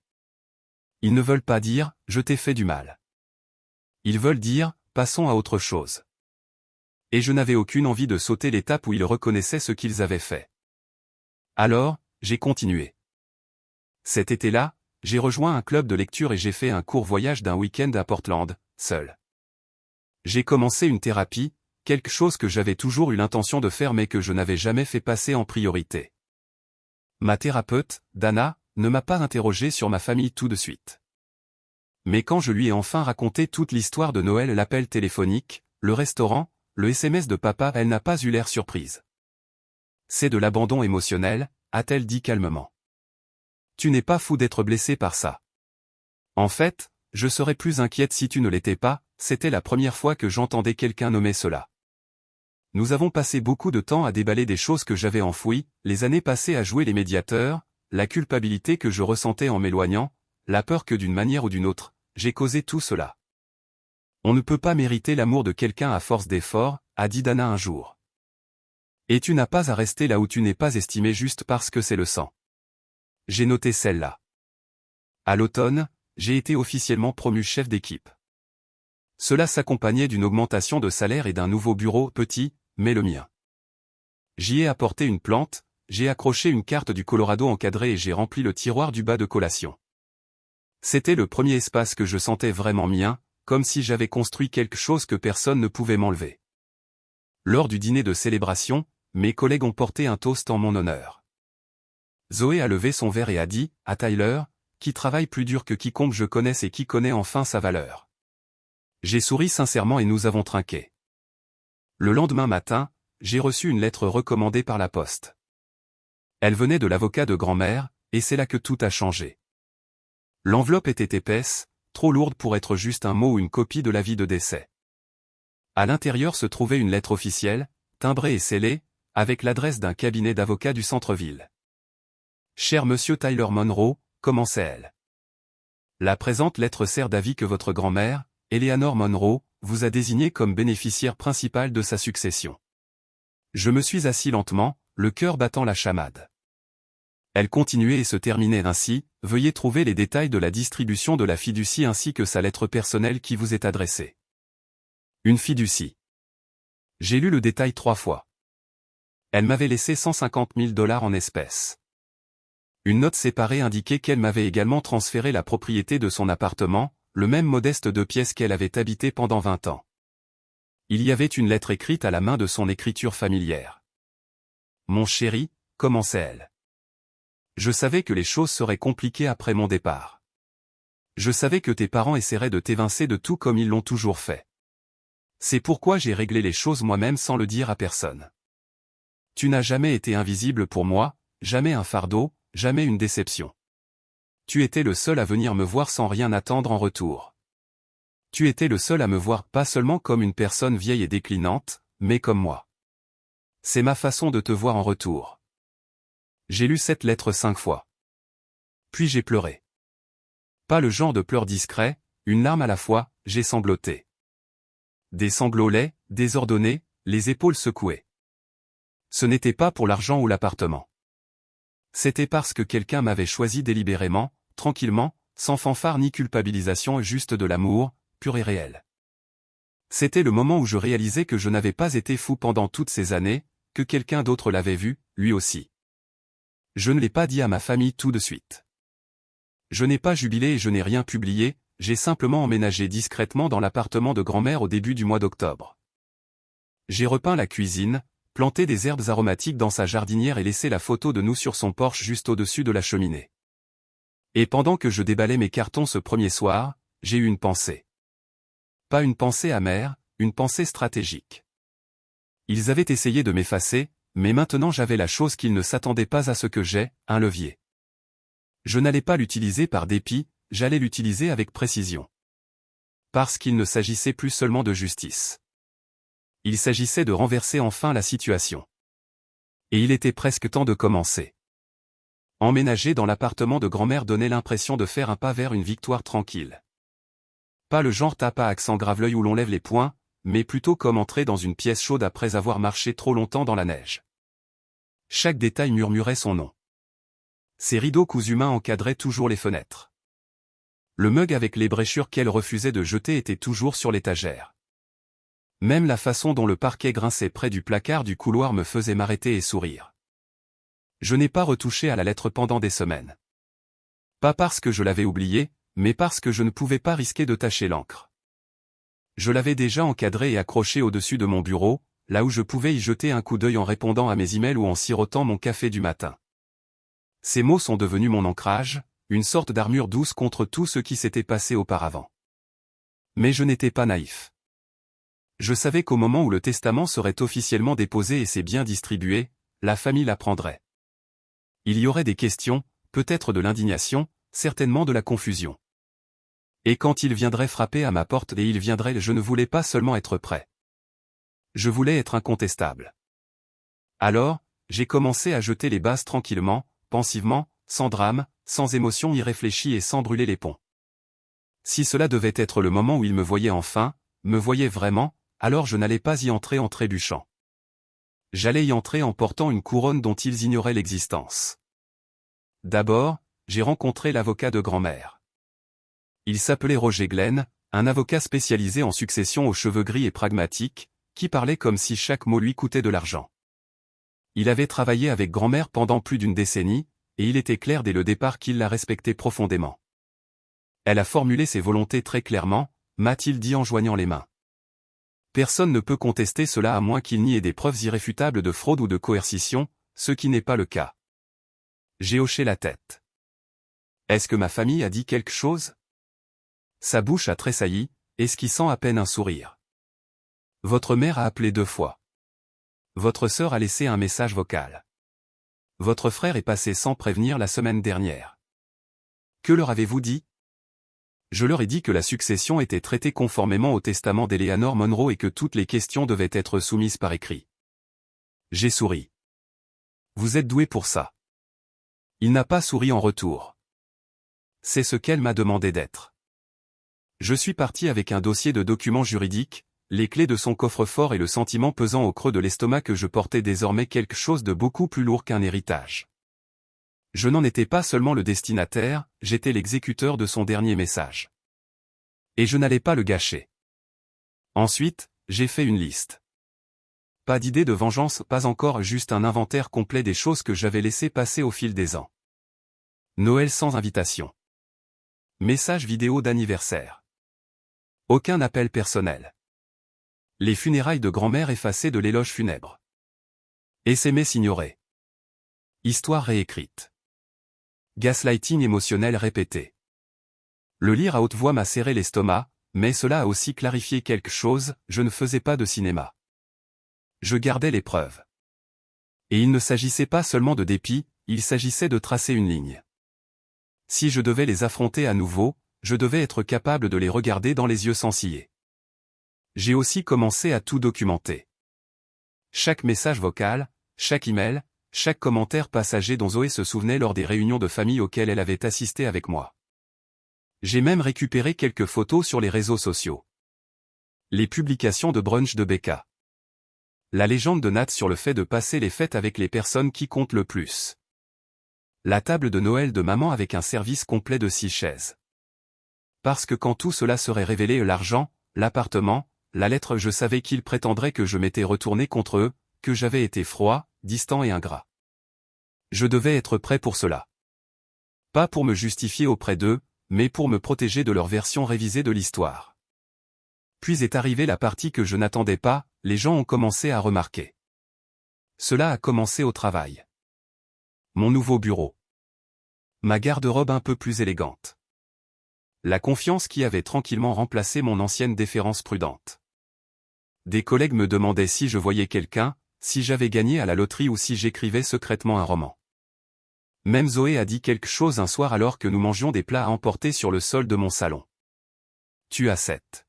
Ils ne veulent pas dire « je t'ai fait du mal ». Ils veulent dire « passons à autre chose ». Et je n'avais aucune envie de sauter l'étape où ils reconnaissaient ce qu'ils avaient fait. Alors, j'ai continué. Cet été-là, j'ai rejoint un club de lecture et j'ai fait un court voyage d'un week-end à Portland, seul. J'ai commencé une thérapie, quelque chose que j'avais toujours eu l'intention de faire mais que je n'avais jamais fait passer en priorité. Ma thérapeute, Dana, ne m'a pas interrogé sur ma famille tout de suite. Mais quand je lui ai enfin raconté toute l'histoire de Noël, l'appel téléphonique, le restaurant, le SMS de papa, elle n'a pas eu l'air surprise. C'est de l'abandon émotionnel, a-t-elle dit calmement. Tu n'es pas fou d'être blessé par ça. En fait, je serais plus inquiète si tu ne l'étais pas, c'était la première fois que j'entendais quelqu'un nommer cela. Nous avons passé beaucoup de temps à déballer des choses que j'avais enfouies, les années passées à jouer les médiateurs, la culpabilité que je ressentais en m'éloignant, la peur que d'une manière ou d'une autre, j'ai causé tout cela. On ne peut pas mériter l'amour de quelqu'un à force d'efforts, a dit Dana un jour. Et tu n'as pas à rester là où tu n'es pas estimé juste parce que c'est le sang. J'ai noté celle-là. À l'automne, j'ai été officiellement promu chef d'équipe. Cela s'accompagnait d'une augmentation de salaire et d'un nouveau bureau, petit, mais le mien. J'y ai apporté une plante, j'ai accroché une carte du Colorado encadrée et j'ai rempli le tiroir du bas de collation. C'était le premier espace que je sentais vraiment mien, comme si j'avais construit quelque chose que personne ne pouvait m'enlever. Lors du dîner de célébration, mes collègues ont porté un toast en mon honneur. Zoé a levé son verre et a dit, à Tyler, qui travaille plus dur que quiconque je connaisse et qui connaît enfin sa valeur. J'ai souri sincèrement et nous avons trinqué. Le lendemain matin, j'ai reçu une lettre recommandée par la poste. Elle venait de l'avocat de grand-mère, et c'est là que tout a changé. L'enveloppe était épaisse, trop lourde pour être juste un mot ou une copie de l'avis de décès. À l'intérieur se trouvait une lettre officielle, timbrée et scellée, avec l'adresse d'un cabinet d'avocats du centre-ville. Cher Monsieur Tyler Monroe, commençait-elle. La présente lettre sert d'avis que votre grand-mère, Eleanor Monroe, vous a désigné comme bénéficiaire principal de sa succession. Je me suis assis lentement, le cœur battant la chamade. Elle continuait et se terminait ainsi, veuillez trouver les détails de la distribution de la fiducie ainsi que sa lettre personnelle qui vous est adressée. Une fiducie. J'ai lu le détail 3 fois. Elle m'avait laissé 150 000 $ en espèces. Une note séparée indiquait qu'elle m'avait également transféré la propriété de son appartement, le même modeste 2 pièces qu'elle avait habité pendant 20 ans. Il y avait une lettre écrite à la main de son écriture familière. Mon chéri, commençait-elle. Je savais que les choses seraient compliquées après mon départ. Je savais que tes parents essaieraient de t'évincer de tout comme ils l'ont toujours fait. C'est pourquoi j'ai réglé les choses moi-même sans le dire à personne. Tu n'as jamais été invisible pour moi, jamais un fardeau, jamais une déception. Tu étais le seul à venir me voir sans rien attendre en retour. Tu étais le seul à me voir pas seulement comme une personne vieille et déclinante, mais comme moi. C'est ma façon de te voir en retour. J'ai lu cette lettre 5 fois. Puis j'ai pleuré. Pas le genre de pleurs discrets, une larme à la fois, j'ai sangloté. Des sanglots laids, désordonnés, les épaules secouées. Ce n'était pas pour l'argent ou l'appartement. C'était parce que quelqu'un m'avait choisi délibérément, tranquillement, sans fanfare ni culpabilisation, juste de l'amour, pur et réel. C'était le moment où je réalisais que je n'avais pas été fou pendant toutes ces années, que quelqu'un d'autre l'avait vu, lui aussi. Je ne l'ai pas dit à ma famille tout de suite. Je n'ai pas jubilé et je n'ai rien publié, j'ai simplement emménagé discrètement dans l'appartement de grand-mère au début du mois d'octobre. J'ai repeint la cuisine, planté des herbes aromatiques dans sa jardinière et laissé la photo de nous sur son porche juste au-dessus de la cheminée. Et pendant que je déballais mes cartons ce premier soir, j'ai eu une pensée. Pas une pensée amère, une pensée stratégique. Ils avaient essayé de m'effacer, mais maintenant j'avais la chose qu'ils ne s'attendaient pas à ce que j'ai, un levier. Je n'allais pas l'utiliser par dépit, j'allais l'utiliser avec précision. Parce qu'il ne s'agissait plus seulement de justice. Il s'agissait de renverser enfin la situation. Et il était presque temps de commencer. Emménager dans l'appartement de grand-mère donnait l'impression de faire un pas vers une victoire tranquille. Pas le genre tape à accent grave-l'œil où l'on lève les poings, mais plutôt comme entrer dans une pièce chaude après avoir marché trop longtemps dans la neige. Chaque détail murmurait son nom. Ces rideaux cousus main encadraient toujours les fenêtres. Le mug avec les bréchures qu'elle refusait de jeter était toujours sur l'étagère. Même la façon dont le parquet grinçait près du placard du couloir me faisait m'arrêter et sourire. Je n'ai pas retouché à la lettre pendant des semaines. Pas parce que je l'avais oubliée, mais parce que je ne pouvais pas risquer de tacher l'encre. Je l'avais déjà encadrée et accrochée au-dessus de mon bureau, là où je pouvais y jeter un coup d'œil en répondant à mes emails ou en sirotant mon café du matin. Ces mots sont devenus mon ancrage, une sorte d'armure douce contre tout ce qui s'était passé auparavant. Mais je n'étais pas naïf. Je savais qu'au moment où le testament serait officiellement déposé et ses biens distribués, la famille l'apprendrait. Il y aurait des questions, peut-être de l'indignation, certainement de la confusion. Et quand il viendrait frapper à ma porte et il viendrait, je ne voulais pas seulement être prêt. Je voulais être incontestable. Alors, j'ai commencé à jeter les bases tranquillement, pensivement, sans drame, sans émotion irréfléchie et sans brûler les ponts. Si cela devait être le moment où il me voyait enfin, me voyait vraiment, alors je n'allais pas y entrer en trébuchant. J'allais y entrer en portant une couronne dont ils ignoraient l'existence. D'abord, j'ai rencontré l'avocat de grand-mère. Il s'appelait Roger Glenn, un avocat spécialisé en succession aux cheveux gris et pragmatique, qui parlait comme si chaque mot lui coûtait de l'argent. Il avait travaillé avec grand-mère pendant plus d'une décennie, et il était clair dès le départ qu'il la respectait profondément. Elle a formulé ses volontés très clairement, m'a-t-il dit en joignant les mains. Personne ne peut contester cela à moins qu'il n'y ait des preuves irréfutables de fraude ou de coercition, ce qui n'est pas le cas. J'ai hoché la tête. Est-ce que ma famille a dit quelque chose? Sa bouche a tressailli, esquissant à peine un sourire. Votre mère a appelé 2 fois. Votre sœur a laissé un message vocal. Votre frère est passé sans prévenir la semaine dernière. Que leur avez-vous dit? Je leur ai dit que la succession était traitée conformément au testament d'Eleanor Monroe et que toutes les questions devaient être soumises par écrit. J'ai souri. Vous êtes doué pour ça. Il n'a pas souri en retour. C'est ce qu'elle m'a demandé d'être. Je suis parti avec un dossier de documents juridiques, les clés de son coffre-fort et le sentiment pesant au creux de l'estomac que je portais désormais quelque chose de beaucoup plus lourd qu'un héritage. Je n'en étais pas seulement le destinataire, j'étais l'exécuteur de son dernier message. Et je n'allais pas le gâcher. Ensuite, j'ai fait une liste. Pas d'idée de vengeance, pas encore, juste un inventaire complet des choses que j'avais laissées passer au fil des ans. Noël sans invitation. Message vidéo d'anniversaire. Aucun appel personnel. Les funérailles de grand-mère effacées de l'éloge funèbre. SMS ignoré. Histoire réécrite. Gaslighting émotionnel répété. Le lire à haute voix m'a serré l'estomac, mais cela a aussi clarifié quelque chose, je ne faisais pas de cinéma. Je gardais les preuves. Et il ne s'agissait pas seulement de dépit, il s'agissait de tracer une ligne. Si je devais les affronter à nouveau, je devais être capable de les regarder dans les yeux sans ciller. J'ai aussi commencé à tout documenter. Chaque message vocal, chaque email, chaque commentaire passager dont Zoé se souvenait lors des réunions de famille auxquelles elle avait assisté avec moi. J'ai même récupéré quelques photos sur les réseaux sociaux. Les publications de brunch de Becca. La légende de Nat sur le fait de passer les fêtes avec les personnes qui comptent le plus. La table de Noël de maman avec un service complet de 6 chaises. Parce que quand tout cela serait révélé, l'argent, l'appartement, la lettre, je savais qu'ils prétendraient que je m'étais retourné contre eux, que j'avais été froid, distant et ingrat. Je devais être prêt pour cela. Pas pour me justifier auprès d'eux, mais pour me protéger de leur version révisée de l'histoire. Puis est arrivée la partie que je n'attendais pas, les gens ont commencé à remarquer. Cela a commencé au travail. Mon nouveau bureau. Ma garde-robe un peu plus élégante. La confiance qui avait tranquillement remplacé mon ancienne déférence prudente. Des collègues me demandaient si je voyais quelqu'un, si j'avais gagné à la loterie ou si j'écrivais secrètement un roman. Même Zoé a dit quelque chose un soir alors que nous mangions des plats à emporter sur le sol de mon salon. Tu as cette.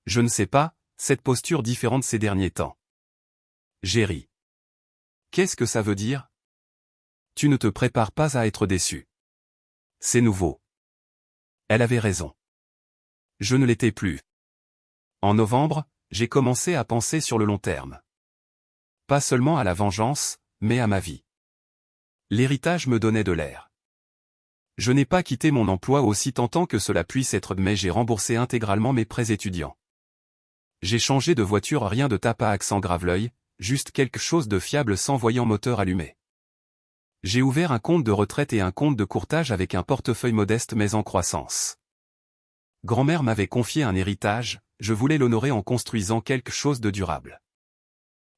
Je ne sais pas, cette posture différente ces derniers temps. J'ai ri. Qu'est-ce que ça veut dire? Tu ne te prépares pas à être déçu. C'est nouveau. Elle avait raison. Je ne l'étais plus. En novembre, j'ai commencé à penser sur le long terme. Pas seulement à la vengeance, mais à ma vie. L'héritage me donnait de l'air. Je n'ai pas quitté mon emploi aussi tentant que cela puisse être, mais j'ai remboursé intégralement mes prêts étudiants. J'ai changé de voiture, rien de tape à accent grave-l'œil, juste quelque chose de fiable sans voyant moteur allumé. J'ai ouvert un compte de retraite et un compte de courtage avec un portefeuille modeste mais en croissance. Grand-mère m'avait confié un héritage, je voulais l'honorer en construisant quelque chose de durable.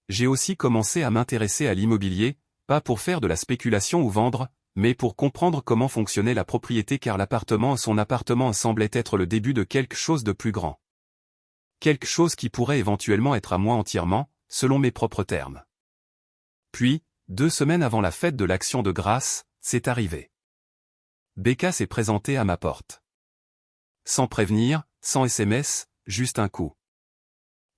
J'ai aussi commencé à m'intéresser à l'immobilier, pas pour faire de la spéculation ou vendre, mais pour comprendre comment fonctionnait la propriété car son appartement semblait être le début de quelque chose de plus grand. Quelque chose qui pourrait éventuellement être à moi entièrement, selon mes propres termes. Puis, 2 semaines avant la fête de l'Action de grâce, c'est arrivé. Becca s'est présentée à ma porte. Sans prévenir, sans SMS, juste un coup.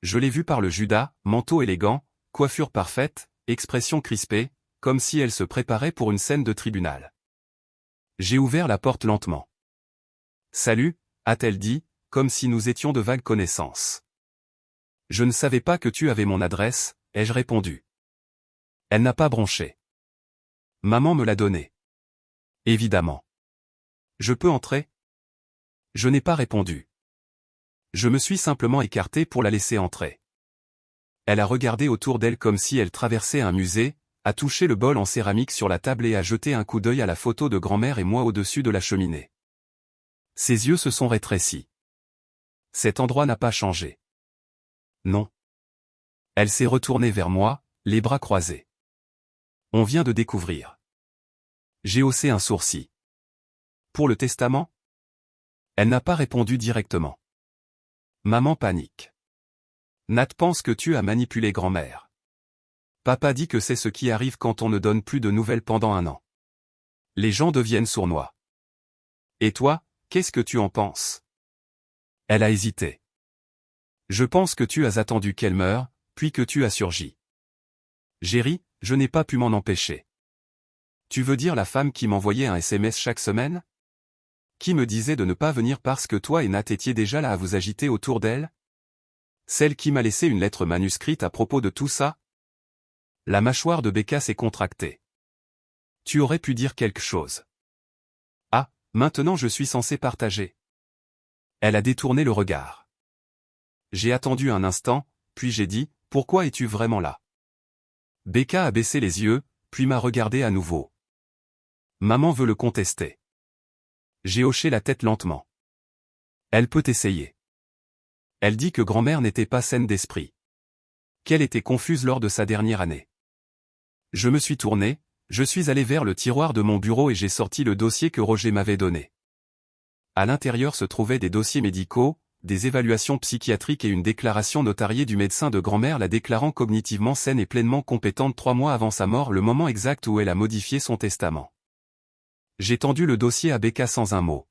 Je l'ai vue par le Judas, manteau élégant, coiffure parfaite, expression crispée, comme si elle se préparait pour une scène de tribunal. J'ai ouvert la porte lentement. « Salut », a-t-elle dit, comme si nous étions de vagues connaissances. « Je ne savais pas que tu avais mon adresse », ai-je répondu. Elle n'a pas bronché. Maman me l'a donné. Évidemment. Je peux entrer? Je n'ai pas répondu. Je me suis simplement écarté pour la laisser entrer. Elle a regardé autour d'elle comme si elle traversait un musée, a touché le bol en céramique sur la table et a jeté un coup d'œil à la photo de grand-mère et moi au-dessus de la cheminée. Ses yeux se sont rétrécis. Cet endroit n'a pas changé. Non. Elle s'est retournée vers moi, les bras croisés. On vient de découvrir. J'ai haussé un sourcil. Pour le testament? Elle n'a pas répondu directement. Maman panique. Nat pense que tu as manipulé grand-mère. Papa dit que c'est ce qui arrive quand on ne donne plus de nouvelles pendant un an. Les gens deviennent sournois. Et toi, qu'est-ce que tu en penses? Elle a hésité. Je pense que tu as attendu qu'elle meure, puis que tu as surgi. J'ai ri, je n'ai pas pu m'en empêcher. Tu veux dire la femme qui m'envoyait un SMS chaque semaine? Qui me disait de ne pas venir parce que toi et Nat étiez déjà là à vous agiter autour d'elle? Celle qui m'a laissé une lettre manuscrite à propos de tout ça? La mâchoire de Becca s'est contractée. Tu aurais pu dire quelque chose. Ah, maintenant je suis censé partager. Elle a détourné le regard. J'ai attendu un instant, puis j'ai dit, pourquoi es-tu vraiment là? Becca a baissé les yeux, puis m'a regardé à nouveau. Maman veut le contester. J'ai hoché la tête lentement. Elle peut essayer. Elle dit que grand-mère n'était pas saine d'esprit. Qu'elle était confuse lors de sa dernière année. Je me suis tourné, je suis allé vers le tiroir de mon bureau et j'ai sorti le dossier que Roger m'avait donné. À l'intérieur se trouvaient des dossiers médicaux, des évaluations psychiatriques et une déclaration notariée du médecin de grand-mère la déclarant cognitivement saine et pleinement compétente 3 mois avant sa mort, le moment exact où elle a modifié son testament. J'ai tendu le dossier à Becca sans un mot.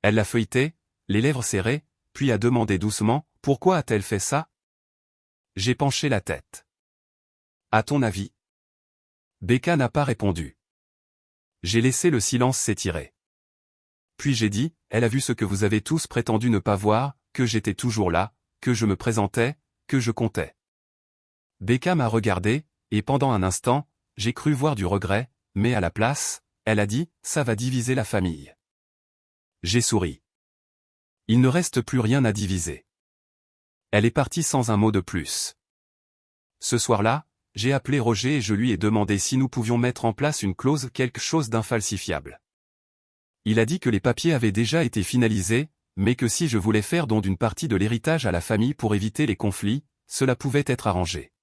Elle l'a feuilleté, les lèvres serrées, puis a demandé doucement, « Pourquoi a-t-elle fait ça ?» J'ai penché la tête. « À ton avis ?» Becca n'a pas répondu. J'ai laissé le silence s'étirer. Puis j'ai dit, elle a vu ce que vous avez tous prétendu ne pas voir, que j'étais toujours là, que je me présentais, que je comptais. Becca m'a regardé, et pendant un instant, j'ai cru voir du regret, mais à la place, elle a dit, ça va diviser la famille. J'ai souri. Il ne reste plus rien à diviser. Elle est partie sans un mot de plus. Ce soir-là, j'ai appelé Roger et je lui ai demandé si nous pouvions mettre en place une clause, quelque chose d'infalsifiable. Il a dit que les papiers avaient déjà été finalisés, mais que si je voulais faire don d'une partie de l'héritage à la famille pour éviter les conflits, cela pouvait être arrangé.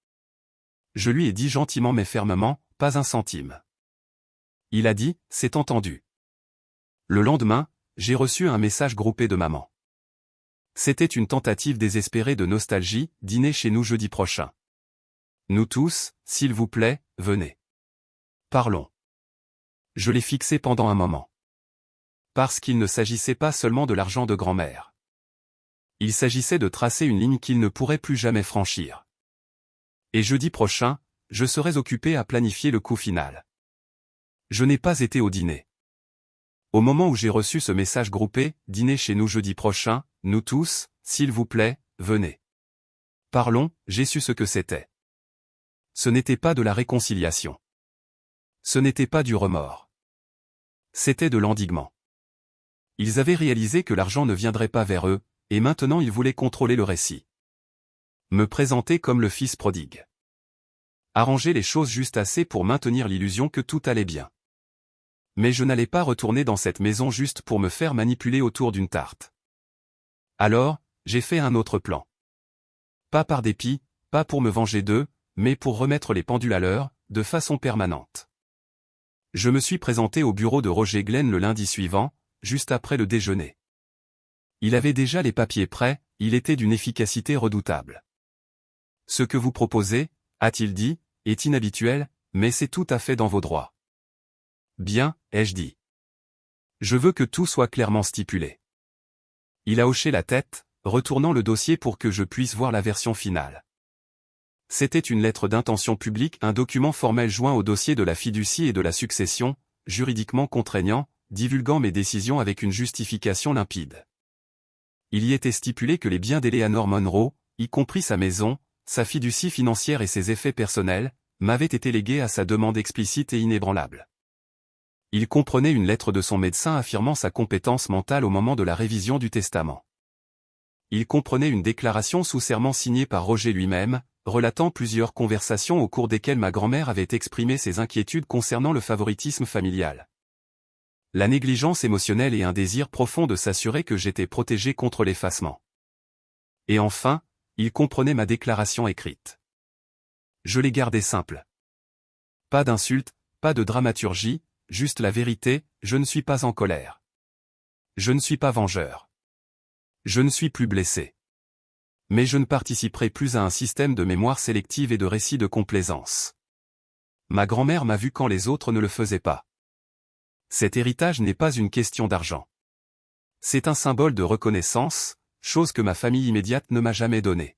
Je lui ai dit gentiment mais fermement, pas un centime. Il a dit, c'est entendu. Le lendemain, j'ai reçu un message groupé de maman. C'était une tentative désespérée de nostalgie, dîner chez nous jeudi prochain. Nous tous, s'il vous plaît, venez. Parlons. Je l'ai fixé pendant un moment. Parce qu'il ne s'agissait pas seulement de l'argent de grand-mère. Il s'agissait de tracer une ligne qu'il ne pourrait plus jamais franchir. Et jeudi prochain, je serais occupé à planifier le coup final. Je n'ai pas été au dîner. Au moment où j'ai reçu ce message groupé, dîner chez nous jeudi prochain, nous tous, s'il vous plaît, venez. Parlons, j'ai su ce que c'était. Ce n'était pas de la réconciliation. Ce n'était pas du remords. C'était de l'endiguement. Ils avaient réalisé que l'argent ne viendrait pas vers eux, et maintenant ils voulaient contrôler le récit. Me présenter comme le fils prodigue. Arranger les choses juste assez pour maintenir l'illusion que tout allait bien. Mais je n'allais pas retourner dans cette maison juste pour me faire manipuler autour d'une tarte. Alors, j'ai fait un autre plan. Pas par dépit, pas pour me venger d'eux, mais pour remettre les pendules à l'heure, de façon permanente. Je me suis présenté au bureau de Roger Glenn le lundi suivant, juste après le déjeuner. Il avait déjà les papiers prêts, il était d'une efficacité redoutable. Ce que vous proposez, a-t-il dit, est inhabituel, mais c'est tout à fait dans vos droits. Bien, ai-je dit. Je veux que tout soit clairement stipulé. Il a hoché la tête, retournant le dossier pour que je puisse voir la version finale. C'était une lettre d'intention publique, un document formel joint au dossier de la fiducie et de la succession, juridiquement contraignant, divulguant mes décisions avec une justification limpide. Il y était stipulé que les biens d'Eleanor Monroe, y compris sa maison, sa fiducie financière et ses effets personnels, m'avait été légué à sa demande explicite et inébranlable. Il comprenait une lettre de son médecin affirmant sa compétence mentale au moment de la révision du testament. Il comprenait une déclaration sous serment signée par Roger lui-même, relatant plusieurs conversations au cours desquelles ma grand-mère avait exprimé ses inquiétudes concernant le favoritisme familial, la négligence émotionnelle et un désir profond de s'assurer que j'étais protégé contre l'effacement. Et enfin, il comprenait ma déclaration écrite. Je l'ai gardée simple. Pas d'insultes, pas de dramaturgie, juste la vérité, je ne suis pas en colère. Je ne suis pas vengeur. Je ne suis plus blessé. Mais je ne participerai plus à un système de mémoire sélective et de récits de complaisance. Ma grand-mère m'a vu quand les autres ne le faisaient pas. Cet héritage n'est pas une question d'argent. C'est un symbole de reconnaissance, chose que ma famille immédiate ne m'a jamais donnée.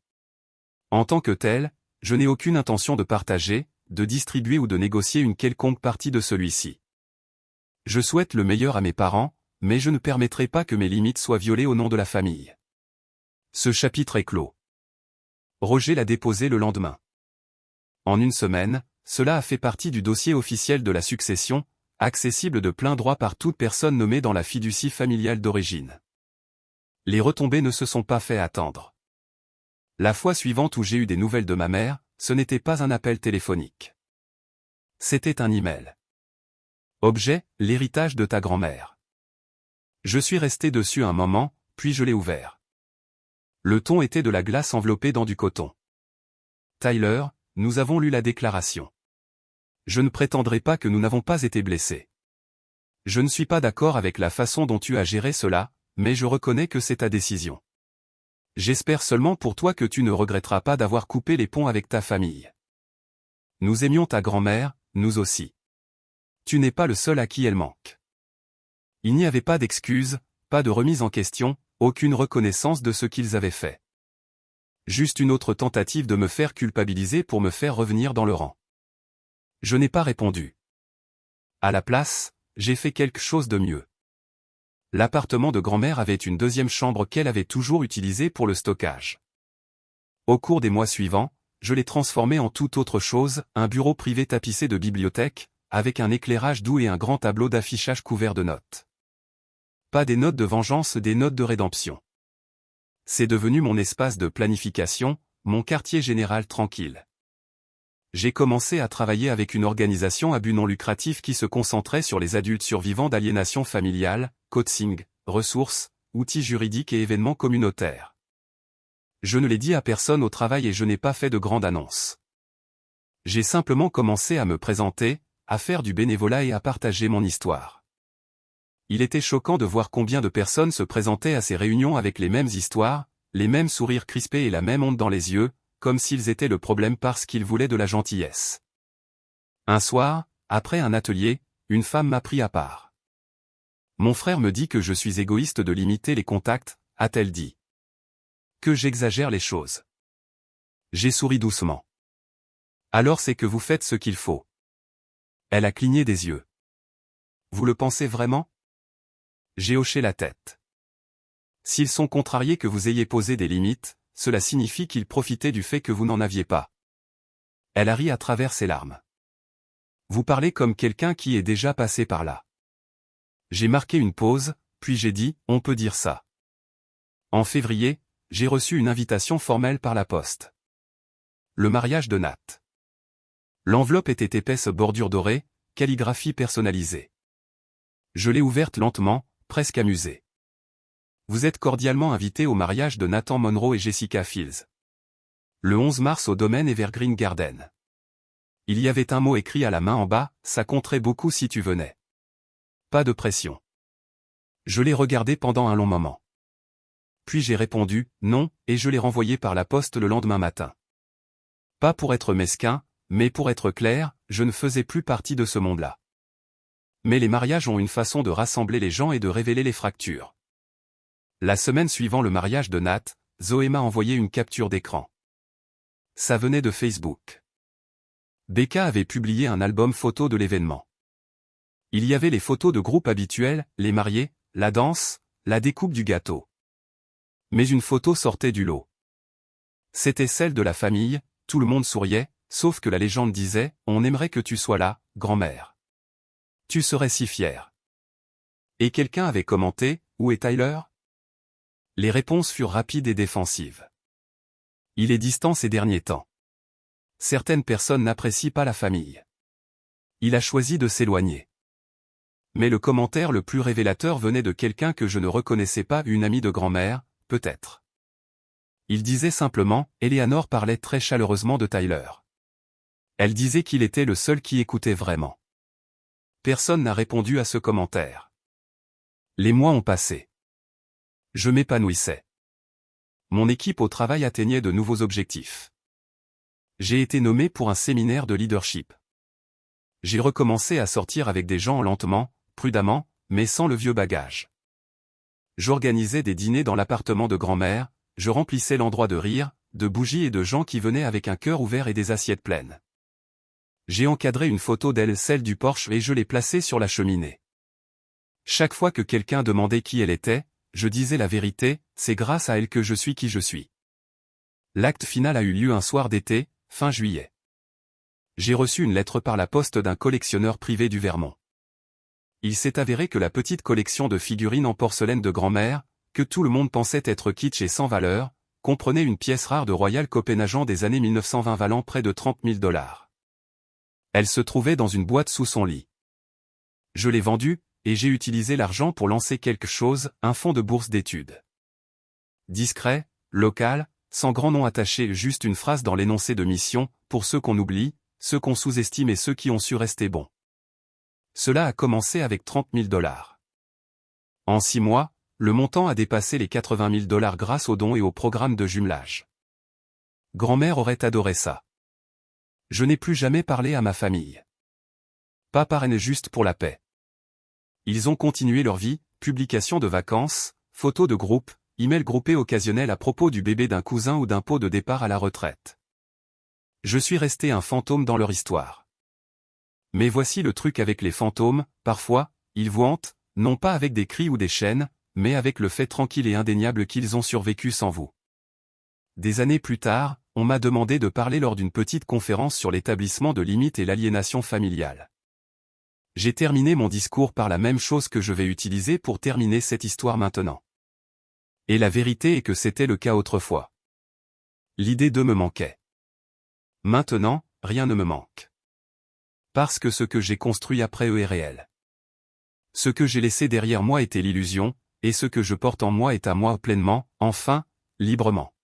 En tant que tel, je n'ai aucune intention de partager, de distribuer ou de négocier une quelconque partie de celui-ci. Je souhaite le meilleur à mes parents, mais je ne permettrai pas que mes limites soient violées au nom de la famille. Ce chapitre est clos. Roger l'a déposé le lendemain. En une semaine, cela a fait partie du dossier officiel de la succession, accessible de plein droit par toute personne nommée dans la fiducie familiale d'origine. Les retombées ne se sont pas fait attendre. La fois suivante où j'ai eu des nouvelles de ma mère, ce n'était pas un appel téléphonique. C'était un email. Objet, l'héritage de ta grand-mère. Je suis resté dessus un moment, puis je l'ai ouvert. Le ton était de la glace enveloppée dans du coton. Tyler, nous avons lu la déclaration. Je ne prétendrai pas que nous n'avons pas été blessés. Je ne suis pas d'accord avec la façon dont tu as géré cela, mais je reconnais que c'est ta décision. J'espère seulement pour toi que tu ne regretteras pas d'avoir coupé les ponts avec ta famille. Nous aimions ta grand-mère, nous aussi. Tu n'es pas le seul à qui elle manque. Il n'y avait pas d'excuses, pas de remise en question, aucune reconnaissance de ce qu'ils avaient fait. Juste une autre tentative de me faire culpabiliser pour me faire revenir dans le rang. Je n'ai pas répondu. À la place, j'ai fait quelque chose de mieux. L'appartement de grand-mère avait une deuxième chambre qu'elle avait toujours utilisée pour le stockage. Au cours des mois suivants, je l'ai transformé en toute autre chose, un bureau privé tapissé de bibliothèques, avec un éclairage doux et un grand tableau d'affichage couvert de notes. Pas des notes de vengeance, des notes de rédemption. C'est devenu mon espace de planification, mon quartier général tranquille. J'ai commencé à travailler avec une organisation à but non lucratif qui se concentrait sur les adultes survivants d'aliénation familiale, coaching, ressources, outils juridiques et événements communautaires. Je ne l'ai dit à personne au travail et je n'ai pas fait de grande annonce. J'ai simplement commencé à me présenter, à faire du bénévolat et à partager mon histoire. Il était choquant de voir combien de personnes se présentaient à ces réunions avec les mêmes histoires, les mêmes sourires crispés et la même honte dans les yeux, comme s'ils étaient le problème parce qu'ils voulaient de la gentillesse. Un soir, après un atelier, une femme m'a pris à part. Mon frère me dit que je suis égoïste de limiter les contacts, a-t-elle dit. Que j'exagère les choses. J'ai souri doucement. Alors c'est que vous faites ce qu'il faut. Elle a cligné des yeux. Vous le pensez vraiment? J'ai hoché la tête. S'ils sont contrariés que vous ayez posé des limites, cela signifie qu'ils profitaient du fait que vous n'en aviez pas. Elle a ri à travers ses larmes. Vous parlez comme quelqu'un qui est déjà passé par là. J'ai marqué une pause, puis j'ai dit, on peut dire ça. En février, j'ai reçu une invitation formelle par la poste. Le mariage de Nat. L'enveloppe était épaisse bordure dorée, calligraphie personnalisée. Je l'ai ouverte lentement, presque amusé. Vous êtes cordialement invité au mariage de Nathan Monroe et Jessica Fields. Le 11 mars au domaine Evergreen Garden. Il y avait un mot écrit à la main en bas, ça compterait beaucoup si tu venais. Pas de pression. Je l'ai regardé pendant un long moment. Puis j'ai répondu, non, et je l'ai renvoyé par la poste le lendemain matin. Pas pour être mesquin, mais pour être clair, je ne faisais plus partie de ce monde-là. Mais les mariages ont une façon de rassembler les gens et de révéler les fractures. La semaine suivant le mariage de Nat, Zoé m'a envoyé une capture d'écran. Ça venait de Facebook. Becca avait publié un album photo de l'événement. Il y avait les photos de groupe habituels, les mariés, la danse, la découpe du gâteau. Mais une photo sortait du lot. C'était celle de la famille, tout le monde souriait, sauf que la légende disait « On aimerait que tu sois là, grand-mère. Tu serais si fière. » Et quelqu'un avait commenté « Où est Tyler ?» Les réponses furent rapides et défensives. Il est distant ces derniers temps. Certaines personnes n'apprécient pas la famille. Il a choisi de s'éloigner. Mais le commentaire le plus révélateur venait de quelqu'un que je ne reconnaissais pas, une amie de grand-mère, peut-être. Il disait simplement, Eleanor parlait très chaleureusement de Tyler. Elle disait qu'il était le seul qui écoutait vraiment. Personne n'a répondu à ce commentaire. Les mois ont passé. Je m'épanouissais. Mon équipe au travail atteignait de nouveaux objectifs. J'ai été nommé pour un séminaire de leadership. J'ai recommencé à sortir avec des gens lentement, prudemment, mais sans le vieux bagage. J'organisais des dîners dans l'appartement de grand-mère, je remplissais l'endroit de rire, de bougies et de gens qui venaient avec un cœur ouvert et des assiettes pleines. J'ai encadré une photo d'elle, celle du Porsche, et je l'ai placée sur la cheminée. Chaque fois que quelqu'un demandait qui elle était, je disais la vérité, c'est grâce à elle que je suis qui je suis. L'acte final a eu lieu un soir d'été, fin juillet. J'ai reçu une lettre par la poste d'un collectionneur privé du Vermont. Il s'est avéré que la petite collection de figurines en porcelaine de grand-mère, que tout le monde pensait être kitsch et sans valeur, comprenait une pièce rare de Royal Copenhagen des années 1920 valant près de $30 000. Elle se trouvait dans une boîte sous son lit. Je l'ai vendue, et j'ai utilisé l'argent pour lancer quelque chose, un fonds de bourse d'études. Discret, local, sans grand nom attaché, juste une phrase dans l'énoncé de mission, pour ceux qu'on oublie, ceux qu'on sous-estime et ceux qui ont su rester bons. Cela a commencé avec $30 000. En 6 mois, le montant a dépassé les $80 000 grâce aux dons et au programme de jumelage. Grand-mère aurait adoré ça. Je n'ai plus jamais parlé à ma famille. Pas parraine, juste pour la paix. Ils ont continué leur vie, publication de vacances, photos de groupe, emails groupés occasionnels à propos du bébé d'un cousin ou d'un pot de départ à la retraite. Je suis resté un fantôme dans leur histoire. Mais voici le truc avec les fantômes, parfois, ils vous hantent, non pas avec des cris ou des chaînes, mais avec le fait tranquille et indéniable qu'ils ont survécu sans vous. Des années plus tard, on m'a demandé de parler lors d'une petite conférence sur l'établissement de limites et l'aliénation familiale. J'ai terminé mon discours par la même chose que je vais utiliser pour terminer cette histoire maintenant. Et la vérité est que c'était le cas autrefois. L'idée de me manquait. Maintenant, rien ne me manque. Parce que ce que j'ai construit après eux est réel. Ce que j'ai laissé derrière moi était l'illusion, et ce que je porte en moi est à moi pleinement, enfin, librement.